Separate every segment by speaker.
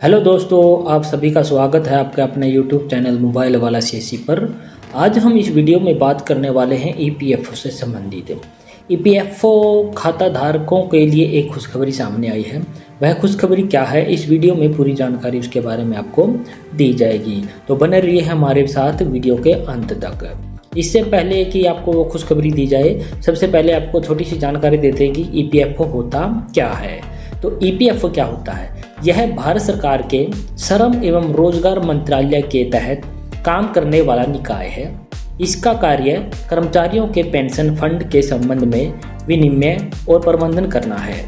Speaker 1: Hello दोस्तों, आप सभी का स्वागत है आपके अपने यूट्यूब चैनल मोबाइल वाला सीएससी पर। आज हम इस वीडियो में बात करने वाले हैं ईपीएफओ से संबंधित। ईपीएफओ खाता धारकों के लिए एक खुशखबरी सामने आई है। वह खुशखबरी क्या है, इस वीडियो में पूरी जानकारी उसके बारे में आपको दी जाएगी, तो बने रहिए हमारे साथ वीडियो के अंत तक। इससे पहले कि आपको वो खुशखबरी दी जाए, सबसे पहले आपको छोटी सी जानकारी देते हैं कि ईपीएफओ होता क्या है। तो ईपीएफओ क्या होता है? यह भारत सरकार के श्रम एवं रोजगार मंत्रालय के तहत काम करने वाला निकाय है। इसका कार्य कर्मचारियों के पेंशन फंड के संबंध में विनिमय और प्रबंधन करना है।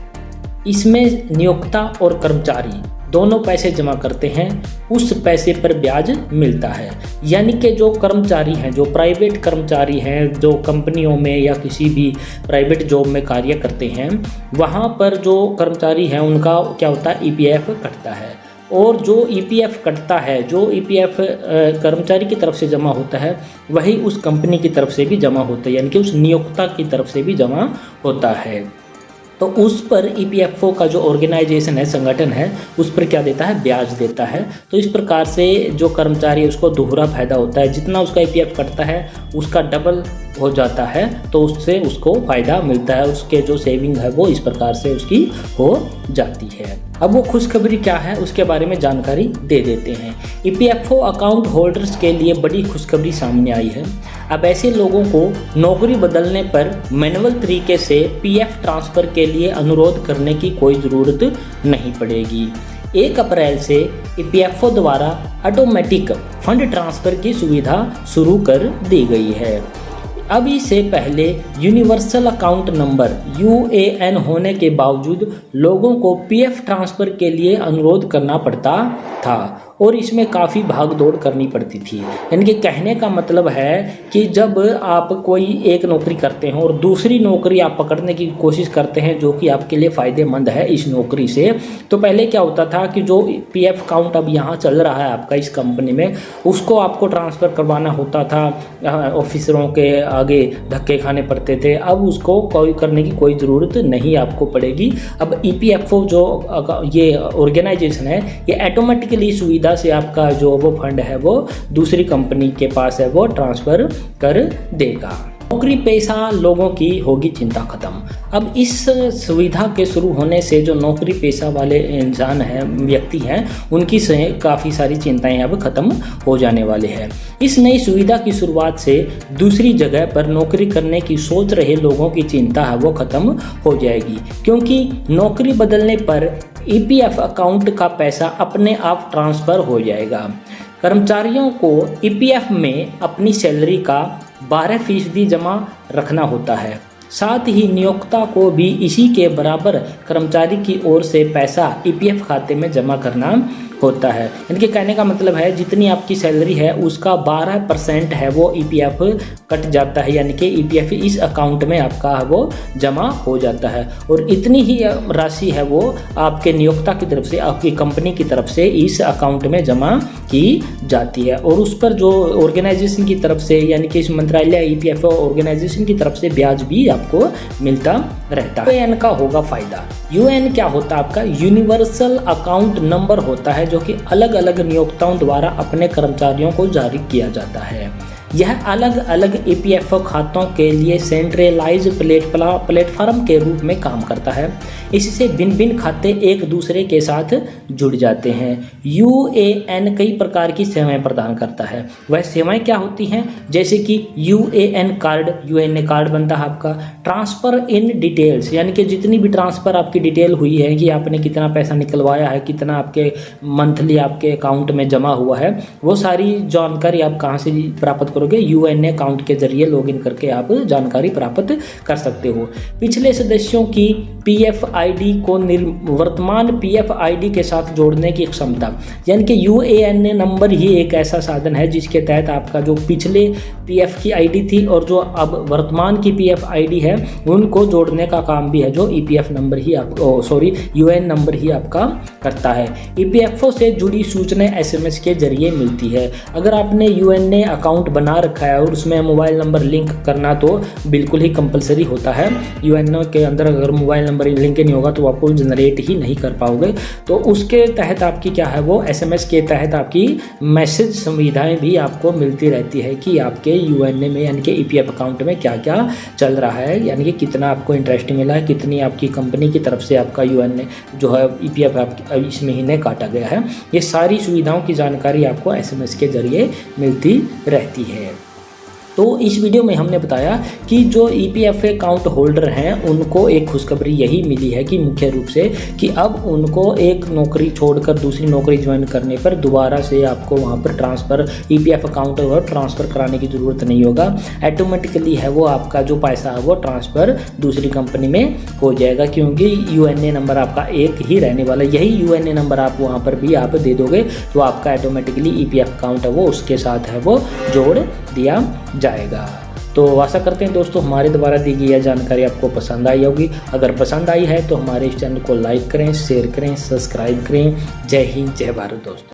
Speaker 1: इसमें नियोक्ता और कर्मचारी दोनों पैसे जमा करते हैं, उस पैसे पर ब्याज मिलता है। यानी कि जो कर्मचारी हैं, जो प्राइवेट कर्मचारी हैं, जो कंपनियों में या किसी भी प्राइवेट जॉब में कार्य करते हैं, वहाँ पर जो कर्मचारी हैं उनका क्या होता है, ईपीएफ कटता है। और जो ईपीएफ कटता है, जो ईपीएफ कर्मचारी की तरफ से जमा होता है, वही उस कंपनी की तरफ से भी जमा होता है, यानी कि उस नियोक्ता की तरफ से भी जमा होता है। तो उस पर ईपीएफओ का जो ऑर्गेनाइजेशन है, संगठन है, उस पर क्या देता है, ब्याज देता है। तो इस प्रकार से जो कर्मचारी है उसको दोहरा फायदा होता है। जितना उसका ईपीएफ कटता है उसका डबल हो जाता है, तो उससे उसको फ़ायदा मिलता है। उसके जो सेविंग है वो इस प्रकार से उसकी हो जाती है। अब वो खुशखबरी क्या है उसके बारे में जानकारी दे देते हैं। ईपीएफओ अकाउंट होल्डर्स के लिए बड़ी खुशखबरी सामने आई है। अब ऐसे लोगों को नौकरी बदलने पर मैनुअल तरीके से पीएफ ट्रांसफ़र के लिए अनुरोध करने की कोई ज़रूरत नहीं पड़ेगी। 1 अप्रैल से ईपीएफओ द्वारा ऑटोमेटिक फंड ट्रांसफ़र की सुविधा शुरू कर दी गई है। अब इससे पहले यूनिवर्सल अकाउंट नंबर यूएएन होने के बावजूद लोगों को पीएफ ट्रांसफ़र के लिए अनुरोध करना पड़ता था और इसमें काफ़ी भाग दौड़ करनी पड़ती थी। यानी कि कहने का मतलब है कि जब आप कोई एक नौकरी करते हैं और दूसरी नौकरी आप पकड़ने की कोशिश करते हैं जो कि आपके लिए फ़ायदेमंद है इस नौकरी से, तो पहले क्या होता था कि जो पीएफ अकाउंट अब यहाँ चल रहा है आपका इस कंपनी में, उसको आपको ट्रांसफ़र करवाना होता था। ऑफिसरों के आगे धक्के खाने पड़ते थे। अब उसको कोई करने की कोई ज़रूरत नहीं आपको पड़ेगी। अब ईपीएफओ जो ये ऑर्गेनाइजेशन है, ये ऑटोमेटिकली सुविधा से आपका जो वो फंड है वो दूसरी कंपनी के पास है वो ट्रांसफ़र कर देगा। नौकरी पेशा लोगों की होगी चिंता खत्म। अब इस सुविधा के शुरू होने से जो नौकरी पेशा वाले इंसान हैं, व्यक्ति हैं, उनकी से काफ़ी सारी चिंताएं अब खत्म हो जाने वाले हैं। इस नई सुविधा की शुरुआत से दूसरी जगह पर नौकरी करने की सोच रहे लोगों की चिंता है वो खत्म हो जाएगी, क्योंकि नौकरी बदलने पर ईपीएफ अकाउंट का पैसा अपने आप ट्रांसफ़र हो जाएगा। कर्मचारियों को ईपीएफ में अपनी सैलरी का 12% जमा रखना होता है। साथ ही नियोक्ता को भी इसी के बराबर कर्मचारी की ओर से पैसा ईपीएफ खाते में जमा करना होता है। इनके कहने का मतलब है जितनी आपकी सैलरी है उसका 12% है वो ईपीएफ कट जाता है, यानी कि ईपीएफ इस अकाउंट में आपका वो जमा हो जाता है। और इतनी ही राशि है वो आपके नियोक्ता की तरफ से, आपकी कंपनी की तरफ से इस अकाउंट में जमा की जाती है। और उस पर जो ऑर्गेनाइजेशन की तरफ से, यानी कि इस मंत्रालय ईपीएफओ ऑर्गेनाइजेशन की तरफ से ब्याज भी आपको मिलता रहता है। यूएएन का होगा फायदा। यूएएन क्या होता है? आपका यूनिवर्सल अकाउंट नंबर होता है जो कि अलग अलग नियोक्ताओं द्वारा अपने कर्मचारियों को जारी किया जाता है। यह अलग अलग ईपीएफओ खातों के लिए सेंट्रलाइज प्लेटफॉर्म के रूप में काम करता है। इससे भिन्न भिन्न खाते एक दूसरे के साथ जुड़ जाते हैं। यूएएन कई प्रकार की सेवाएं प्रदान करता है। वह सेवाएं क्या होती हैं? जैसे कि यूएएन कार्ड बनता है आपका। ट्रांसफ़र इन डिटेल्स, यानी कि जितनी भी ट्रांसफ़र आपकी डिटेल हुई है कि आपने कितना पैसा निकलवाया है, कितना आपके मंथली आपके अकाउंट में जमा हुआ है, वो सारी जानकारी आप कहाँ से प्राप्त करोगे? यूएएन अकाउंट के जरिए लॉगिन करके आप जानकारी प्राप्त कर सकते हो। पिछले सदस्यों की पीएफ आईडी को वर्तमान पीएफ आईडी के साथ जोड़ने की क्षमता, यानी कि यूएएन नंबर ही एक ऐसा साधन है जिसके तहत आपका जो पिछले पीएफ की आईडी थी और जो अब वर्तमान की पीएफ आईडी है उनको जोड़ने का काम भी है जो ईपीएफ नंबर ही यूएएन नंबर ही आपका करता है। ईपीएफओ से जुड़ी सूचनाएं एसएमएस के जरिए मिलती है। अगर आपने यूएएन अकाउंट बना बना रखा है और उसमें मोबाइल नंबर लिंक करना तो बिल्कुल ही कंपलसरी होता है। यूएनओ के अंदर अगर मोबाइल नंबर लिंक नहीं होगा तो आपको जनरेट ही नहीं कर पाओगे। तो उसके तहत आपकी क्या है वो एसएमएस के तहत आपकी मैसेज सुविधाएं भी आपको मिलती रहती है कि आपके यूएनए में यानी कि ईपीएफ अकाउंट में क्या क्या चल रहा है, यानी कि कितना आपको इंटरेस्ट मिला है, कितनी आपकी कंपनी की तरफ से आपका यूएनए जो है ईपीएफ इस महीने काटा गया है। ये सारी सुविधाओं की जानकारी आपको एसएमएस के जरिए मिलती रहती है। तो इस वीडियो में हमने बताया कि जो ईपीएफ अकाउंट होल्डर हैं उनको एक खुशखबरी यही मिली है कि मुख्य रूप से कि अब उनको एक नौकरी छोड़कर दूसरी नौकरी ज्वाइन करने पर दोबारा से आपको वहां पर ट्रांसफ़र ईपीएफ अकाउंट और ट्रांसफ़र कराने की ज़रूरत नहीं होगा। ऑटोमेटिकली है वो आपका जो पैसा है वो ट्रांसफ़र दूसरी कंपनी में हो जाएगा, क्योंकि यूएनए नंबर आपका एक ही रहने वाला। यही यूएनए नंबर आप वहाँ पर भी आप दे दोगे तो आपका ऑटोमेटिकली ईपीएफ अकाउंट है वो उसके साथ है वो जोड़ दिया जाएगा। तो आशा करते हैं दोस्तों हमारे द्वारा दी गई यह जानकारी आपको पसंद आई होगी। अगर पसंद आई है तो हमारे इस चैनल को लाइक करें, शेयर करें, सब्सक्राइब करें। जय हिंद, जय भारत दोस्तों।